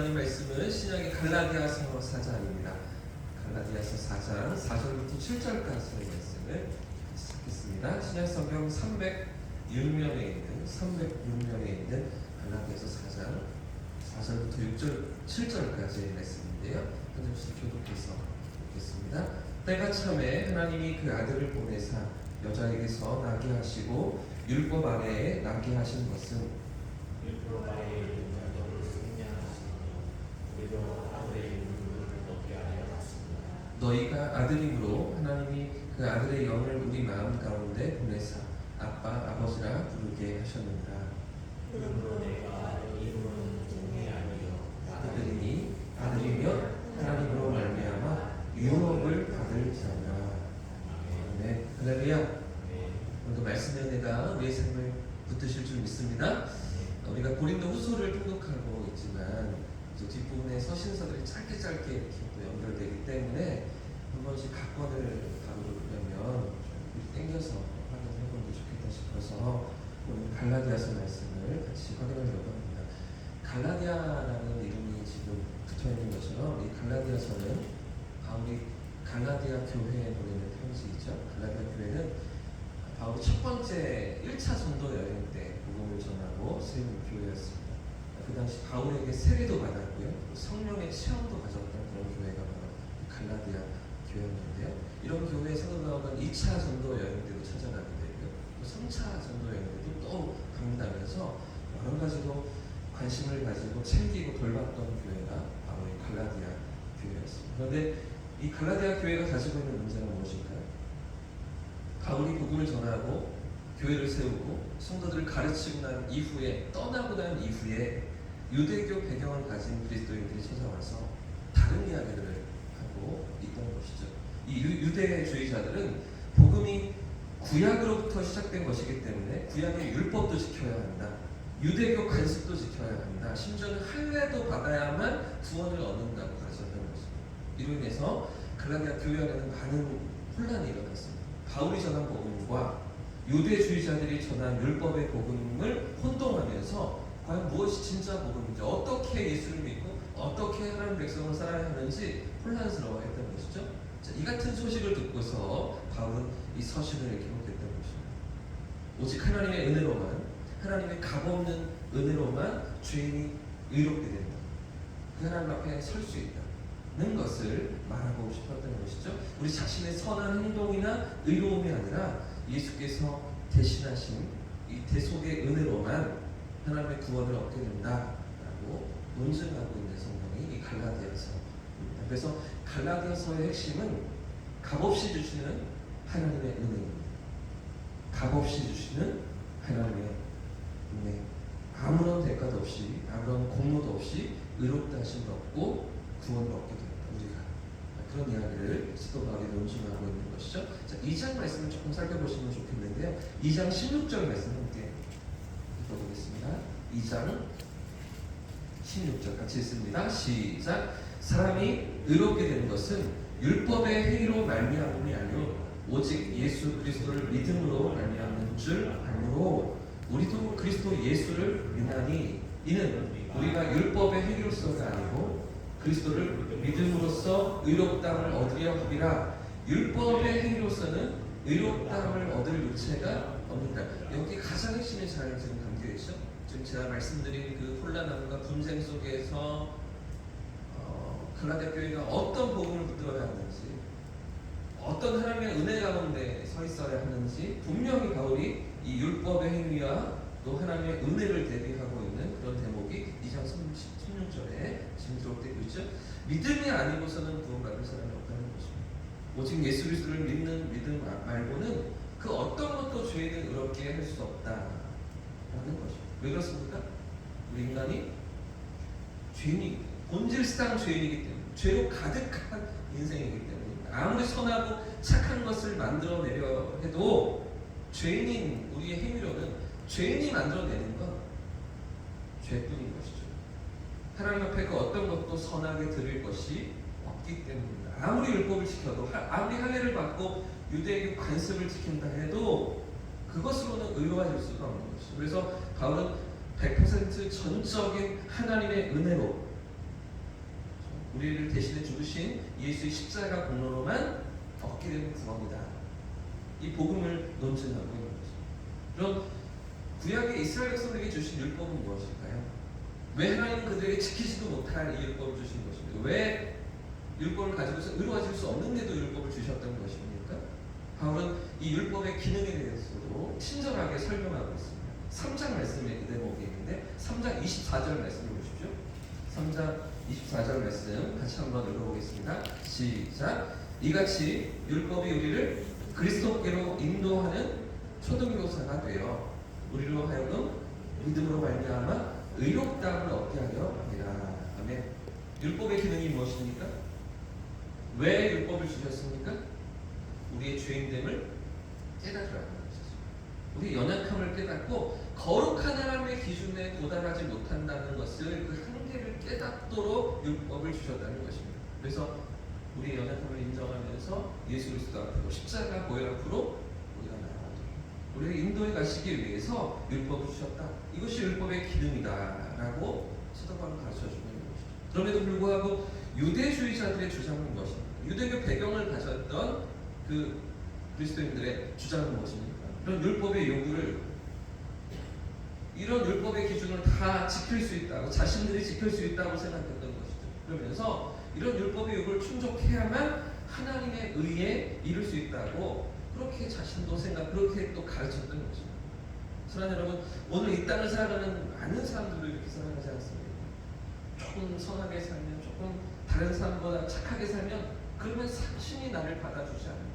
하나님 말씀은 신약의 갈라디아서 4장입니다. 갈라디아서 4장 4절부터 7절까지의 말씀을 시작했습니다. 신약 성경 306면에 있는 갈라디아서 4장 4절부터 7절까지의 말씀인데요. 한 절씩 교독해서 읽겠습니다. 때가 참에 하나님이 그 아들을 보내사 여자에게서 나게 하시고 율법 아래에 나게 하신 것은 율법 아래에 있는 자들을 생명하시며 우리도 아들의 이름을 얻게 하려 하십니다. 너희가 아들임으로 하나님이 그 아들의 영을 우리 마음 가운데 보내사 아빠 아버지라 부르게 하셨느니라. 그러므로 내가 이름은 종이 아니요 아들이니 아들이며 하나님으로 말미암아 유업을 받을 자라. 네, 할렐루야. 오늘도 말씀의 은혜가 우리의 삶을 붙드실 줄 믿습니다. 우리가 고린도 후서를 통독하고 있지만 이제 뒷부분에 서신서들이 짧게 이렇게 또 연결되기 때문에 한 번씩 각권을 다루려면 좀 땡겨서 확인해보는 게 좋겠다 싶어서 오늘 갈라디아서 말씀을 같이 확인하려고 합니다. 갈라디아라는 이름이 지금 붙어있는 것처럼 이 갈라디아서는 바울이 갈라디아 교회에 보내는 편지이죠. 갈라디아 교회는 바울이 첫 번째 1차 전도 여행 때 복음을 전하고 세운 교회였습니다. 그 당시 바울에게 세례도 받았고요, 성령의 체험도 가졌던 그런 교회가 바로 갈라디아 교회였는데요. 이런 교회에 사도 바울은 2차 전도 여행 때도 찾아가게 되고요, 또 3차 전도 여행 때도 또 방문하면서 여러 가지로 관심을 가지고 챙기고 돌봤던 교회가 바로 이 갈라디아 교회였습니다. 그런데 이 갈라디아 교회가 가지고 있는 문제가 무엇일까요? 바울이 복음을 전하고 교회를 세우고 성도들을 가르치고 난 이후에 떠나고 난 이후에 유대교 배경을 가진 그리스도인들이 찾아와서 다른 이야기들을 하고 있던 것이죠. 이 유대주의자들은 복음이 구약으로부터 시작된 것이기 때문에 구약의 율법도 지켜야 한다, 유대교 관습도 지켜야 한다, 심지어는 할례도 받아야만 구원을 얻는다고 가르쳤던 것입니다. 이로 인해서 갈라디아 교회 안에는 많은 혼란이 일어났습니다. 바울이 전한 복음과 유대주의자들이 전한 율법의 복음을 혼동하면서 과연 무엇이 진짜 복음인지, 어떻게 예수를 믿고 어떻게 하나님 백성을 살아야 하는지 혼란스러워했던 것이죠. 자, 이 같은 소식을 듣고서 바울은 이 서신을 기록했던 것입니다. 오직 하나님의 은혜로만, 하나님의 값없는 은혜로만 죄인이 의롭게 된다, 그 하나님 앞에 설 수 있다 는 것을 말하고 싶었던 것이죠. 우리 자신의 선한 행동이나 의로움이 아니라 예수께서 대신하신 이 대속의 은혜로만 하나님의 구원을 얻게 된다라고 논증하고 있는 성경이 이 갈라디아서입니다. 그래서 갈라디아서의 핵심은 값없이 주시는 하나님의 은혜입니다. 값없이 주시는 하나님의 은혜, 아무런 대가도 없이 아무런 공로도 없이 의롭다 하심도 없고 구원을 얻게 된다. 우리가 그런 이야기를 사도 바울이 논증하고 있는 것이죠. 자, 2장 말씀을 조금 살펴보시면 좋겠는데요. 2장 16절 말씀 함께 읽어보겠습니다. 2장 16절 같이 읽습니다. 시작. 사람이 의롭게 되는 것은 율법의 행위로 말미암음이 아니요 오직 예수 그리스도를 믿음으로 말미암는 줄 알므로 우리도 그리스도 예수를 믿나니 이는 우리가 율법의 행위로서가 아니고 그리스도를 믿음으로써 의롭다함을 얻으려 함이라. 율법의 행위로서는 의롭다함을 얻을 육체가 없는다. 여기 가장 핵심이 잘 지금 담겨 있죠. 지금 제가 말씀드린 그 혼란함과 분쟁 속에서 갈라디아 교회가 어떤 복음을 붙들어야 하는지, 어떤 하나님의 은혜 가운데 서 있어야 하는지 분명히 바울이 이 율법의 행위와 또 하나님의 은혜를 대비하고 있는 그런 대목이 2장 16절에 지금 기록되고 있죠. 믿음이 아니고서는 구원받을 사람이 없다는 것입니다. 오직 예수 그리스도를 믿는 믿음 말고는 그 어떤 것도 죄인을 의롭게 할 수 없다라는 것입니다. 왜 그렇습니까? 우리 인간이 죄인이 본질상 죄인이기 때문에, 죄로 가득한 인생이기 때문입니다. 아무리 선하고 착한 것을 만들어내려 해도 죄인인 우리의 행위로는 죄인이 만들어내는 건 죄뿐인 것이죠. 하나님 앞에 그 어떤 것도 선하게 드릴 것이 없기 때문입니다. 아무리 율법을 지켜도, 아무리 할례를 받고 유대교 관습을 지킨다 해도 그것으로는 의로워질 수가 없는 것이죠. 그래서 바울은 100% 전적인 하나님의 은혜로 우리를 대신해 죽으신 예수의 십자가 공로로만 얻게 되는 구원이다. 이 복음을 논증하고 있는 거죠. 그럼 구약의 이스라엘 백성들에게 주신 율법은 무엇일까요? 왜 하나님은 그들에게 지키지도 못할 이 율법을 주신 것입니까? 왜 율법을 가지고서 이루어질 수 없는데도 율법을 주셨던 것입니까? 바울은 이 율법의 기능에 대해서도 친절하게 설명하고 있습니다. 3장 말씀에 그 대목이 있는데 3장 24절 말씀을 보십시오. 3장 24절 말씀 같이 한번 읽어보겠습니다. 시작. 이같이 율법이 우리를 그리스도께로 인도하는 초등교사가 되어 우리로 하여금 믿음으로 말미암아 의롭다함을 얻게 하려 합니다. 아멘. 율법의 기능이 무엇입니까? 왜 율법을 주셨습니까? 우리의 죄인됨을 깨닫으라는 것이죠. 우리의 연약함을 깨닫고 거룩한 하나님의 기준에 도달하지 못한다는 것을 그 한계를 깨닫도록 율법을 주셨다는 것입니다. 그래서 우리의 연약함을 인정하면서 예수 그리스도 앞으로 십자가 보혈 앞으로 우리가 나아가도록 우리를 인도해 가시기 위해서 율법을 주셨다. 이것이 율법의 기능이다라고 사도 바울은 가르쳐주고 있는 것이죠. 그럼에도 불구하고 유대주의자들의 주장은 무엇입니까? 유대교 배경을 가졌던 그 그리스도인들의 주장은 무엇입니까? 이런 율법의 요구를, 이런 율법의 기준을 다 지킬 수 있다고, 자신들이 지킬 수 있다고 생각했던 것이죠. 그러면서 이런 율법의 요구를 충족해야만 하나님의 의에 이룰 수 있다고 그렇게 자신도 그렇게 또 가르쳤던 것입니다. 사랑하는 여러분, 오늘 이 땅을 살아가는 많은 사람들도 이렇게 살아가지 않습니다. 조금 선하게 살면, 조금 다른 사람보다 착하게 살면, 그러면 신이 나를 받아주지 않을까,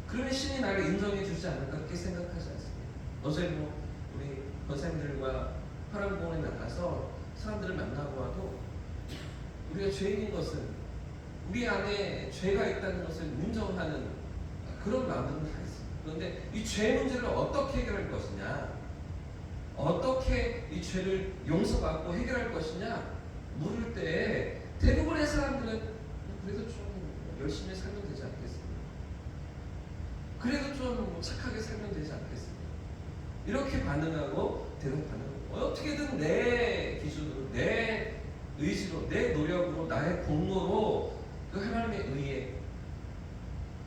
그러면 신이 나를 인정해주지 않을까, 그렇게 생각하지 않습니다. 어제 우리 권사님들과 파란공원에 나가서 사람들을 만나고 와도 우리가 죄인인 것은, 우리 안에 죄가 있다는 것을 인정하는 그런 마음들은 다 있습니다. 그런데 이 죄 문제를 어떻게 해결할 것이냐, 어떻게 이 죄를 용서받고 해결할 것이냐 물을 때 대부분의 사람들은 그래도 좀 열심히 살면 되지 않겠습니까? 그래도 좀 착하게 살면 되지 않겠습니까? 이렇게 반응하고 대답하는 거예요. 어떻게든 내 기준으로, 내 의지로, 내 노력으로, 나의 공로로 그 하나님의 의에,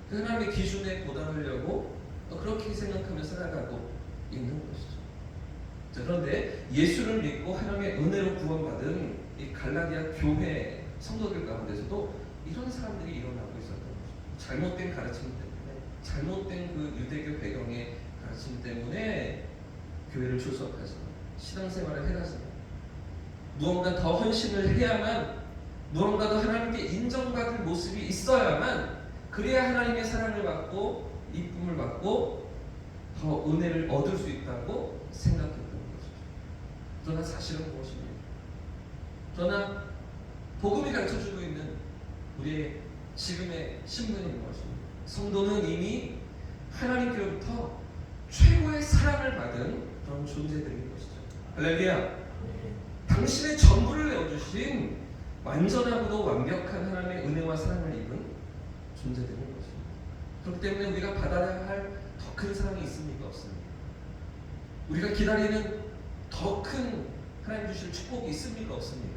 그 하나님의 기준에 도달하려고 그렇게 생각하며 살아가고 있는 것이죠. 자, 그런데 예수를 믿고 하나님의 은혜로 구원받은 이 갈라디아 교회 성도들 가운데서도 이런 사람들이 일어나고 있었던 것이죠. 잘못된 가르침 때문에, 잘못된 그 유대교 배경의 가르침 때문에 교회를 출석하지, 신앙생활을 해가지, 무언가 더 헌신을 해야만, 무언가 더 하나님께 인정받을 모습이 있어야만, 그래야 하나님의 사랑을 받고 이쁨을 받고 더 은혜를 얻을 수 있다고 생각했던 것이죠. 그러나 사실은 무엇입니까? 그러나 복음이 가르쳐주고 있는 우리의 지금의 신분이 무엇입니까? 성도는 이미 하나님께로부터 최고의 사랑을 받은 그런 존재들인 것이죠. 할렐루야. 당신의 전부를 내어주신 완전하고도 완벽한 하나님의 은혜와 사랑을 입은 존재들인 것입니다. 그렇기 때문에 우리가 받아야 할 더 큰 사랑이 있습니까? 없습니까? 우리가 기다리는 더 큰 하나님 주실 축복이 있습니까? 없습니까?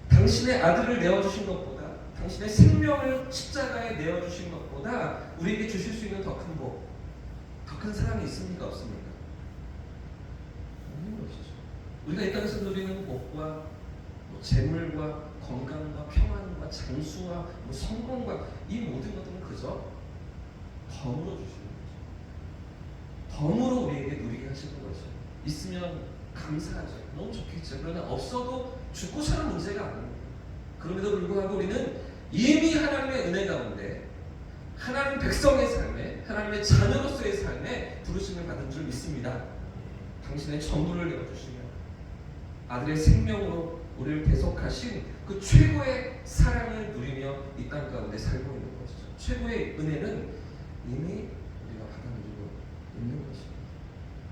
당신의 아들을 내어주신 것보다, 당신의 생명을 십자가에 내어주신 것보다 우리에게 주실 수 있는 더 큰 복, 더 큰 사랑이 있습니까? 없습니까? 없는 것이죠. 우리가 이 땅에서 누리는 복과 재물과 건강과 평안과 장수와 성공과 이 모든 것들은 그저 덤으로 주시는 거죠. 덤으로 우리에게 누리게 하시는 거죠. 있으면 감사하죠. 너무 좋겠죠. 그러나 없어도 죽고 사는 문제가 아닙니다. 그럼에도 불구하고 우리는 이미 하나님의 은혜 가운데, 하나님 백성의 삶에, 하나님의 자녀로서의 삶에 부르심을 받은 줄 믿습니다. 당신의 전부를 내어주시며 아들의 생명으로 우리를 대속하신 그 최고의 사랑을 누리며 이 땅 가운데 살고 있는 것이죠. 최고의 은혜는 이미 우리가 받아 누리고 있는 것입니다.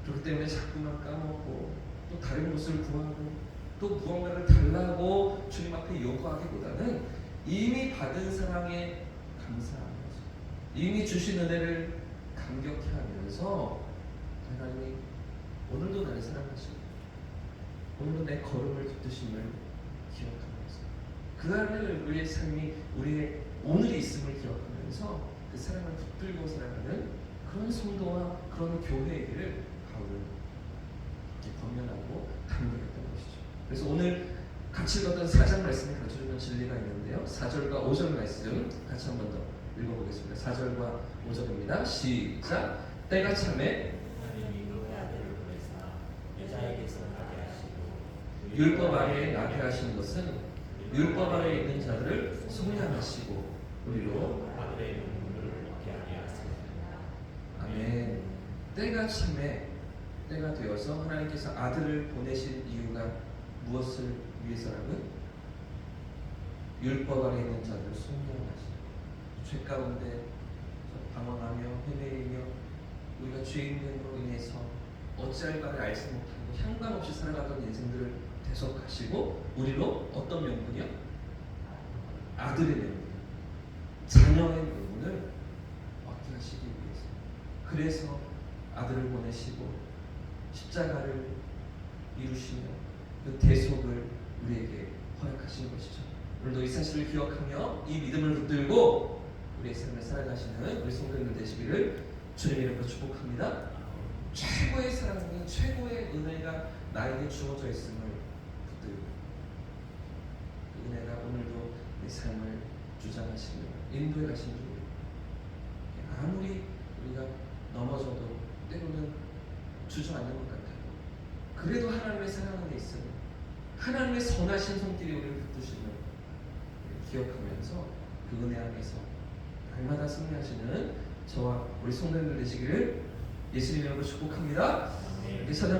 그렇기 때문에 자꾸만 까먹고 또 다른 것을 구하고 또 무언가를 달라고 주님 앞에 요구하기보다는 이미 받은 사랑에 감사하는 거죠. 이미 주신 은혜를 감격해 하면서 하나님이 오늘도 나를 사랑하시고 오늘도 내 걸음을 붙드심을 기억하면서 그 안에 우리의 삶이 우리의 오늘이 있음을 기억하면서 그 사랑을 붙들고 살아가는 그런 성도와 그런 교회이기를 바울은 권면하고 강조했던 것이죠. 그래서 오늘 같이 읽었던 4장 말씀이 가르쳐주는 진리가 있는데요. 4절과 5절 말씀 같이 한 번 더 읽어보겠습니다. 4절과 5절입니다. 시작. 때가 참에 하나님이 그의 아들을 보내사 여자에게서 나게 하시고 율법 아래에 나게 하신 것은 율법 아래에 있는 자들을 속량하시고 우리로 아들의 눈물을 얻게 하게 하시고 아멘. 때가 참에 때가 되어서 하나님께서 아들을 보내신 이유가 무엇을 위해서라고요? 율법 아래 있는 자들을 속량하시고 죄 가운데 방황하며 헤매이며 우리가 죄인됨으로 인해서 어찌할 바를 알지 못하고 향방 없이 살아가던 인생들을 대속하시고 우리로 어떤 명분이요? 아들의 명분, 자녀의 명분을 얻게 하시기 위해서. 그래서 아들을 보내시고 십자가를 이루시며 그 대속을 우리에게 허락하신 것이죠. 오늘도 이 사실을 기억하며 이 믿음을 붙들고 우리의 삶을 살아가시는 우리 성도님들 되시기를 주님의 이름으로 축복합니다. 최고의 사랑이 최고의 은혜가 나에게 주어져 있음을 붙들고 그 은혜가 오늘도 내 삶을 주장하시며 인도해 가신 줄 아무리 우리가 넘어져도 때로는 주저앉는 것 같아도 그래도 하나님의 사랑 안에 있으면 하나님의 선하신 손길이 우리를 붙드시면 기억하면서 그 은혜 안에서 날마다 승리하시는 저와 우리 성도님들 되시기를 예수님 이름으로 축복합니다. 아멘. 이 찬양